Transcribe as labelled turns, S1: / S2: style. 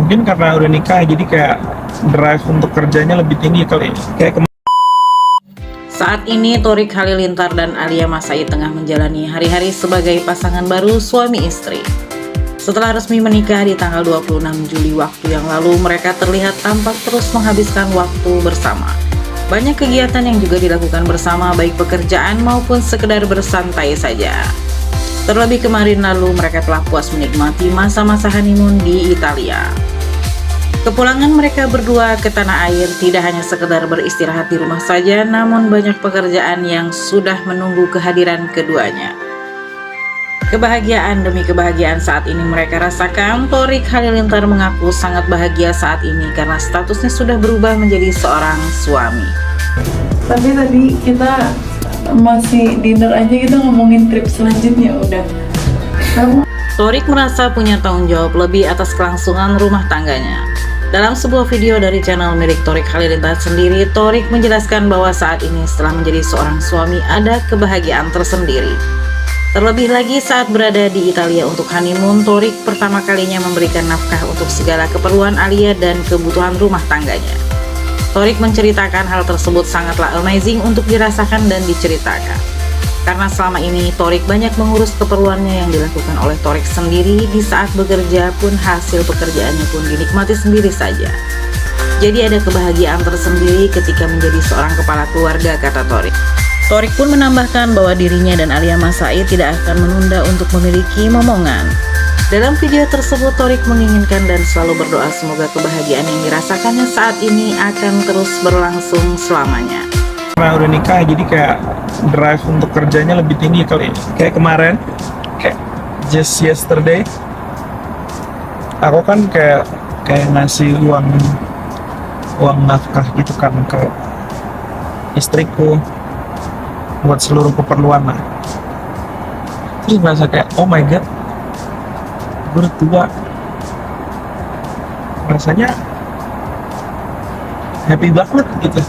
S1: Mungkin karena udah nikah jadi kayak drive untuk kerjanya lebih tinggi kali. Kayak
S2: Saat ini Thorik Halilintar dan Alia Masai tengah menjalani hari-hari sebagai pasangan baru suami istri. Setelah resmi menikah di tanggal 26 Juli waktu yang lalu, mereka terlihat tampak terus menghabiskan waktu bersama. Banyak kegiatan yang juga dilakukan bersama, baik pekerjaan maupun sekedar bersantai saja. Terlebih kemarin lalu mereka telah puas menikmati masa-masa honeymoon di Italia. Kepulangan mereka berdua ke tanah air tidak hanya sekedar beristirahat di rumah saja, namun banyak pekerjaan yang sudah menunggu kehadiran keduanya. Kebahagiaan demi kebahagiaan saat ini mereka rasakan. Thorik Halilintar mengaku sangat bahagia saat ini karena statusnya sudah berubah menjadi seorang suami.
S3: Tapi tadi kita masih dinner aja, kita ngomongin trip selanjutnya udah.
S2: Thorik merasa punya tanggung jawab lebih atas kelangsungan rumah tangganya. Dalam sebuah video dari channel milik Thorik Halilintar sendiri, Thorik menjelaskan bahwa saat ini setelah menjadi seorang suami ada kebahagiaan tersendiri. Terlebih lagi saat berada di Italia untuk honeymoon, Thorik pertama kalinya memberikan nafkah untuk segala keperluan Alia dan kebutuhan rumah tangganya. Thorik menceritakan hal tersebut sangatlah amazing untuk dirasakan dan diceritakan. Karena selama ini Thorik banyak mengurus keperluannya yang dilakukan oleh Thorik sendiri, di saat bekerja pun hasil pekerjaannya pun dinikmati sendiri saja. Jadi ada kebahagiaan tersendiri ketika menjadi seorang kepala keluarga, kata Thorik. Thorik pun menambahkan bahwa dirinya dan Alia Masai tidak akan menunda untuk memiliki momongan. Dalam video tersebut Thorik menginginkan dan selalu berdoa semoga kebahagiaan yang dirasakannya saat ini akan terus berlangsung selamanya.
S1: karena udah nikah jadi kayak drive untuk kerjanya lebih tinggi kali. Kayak kemarin, kayak just yesterday, aku kan kayak ngasih uang nafkah gitu kan ke istriku buat seluruh keperluan lah. Terus merasa kayak oh my god, gue udah tua, rasanya happy banget gitu.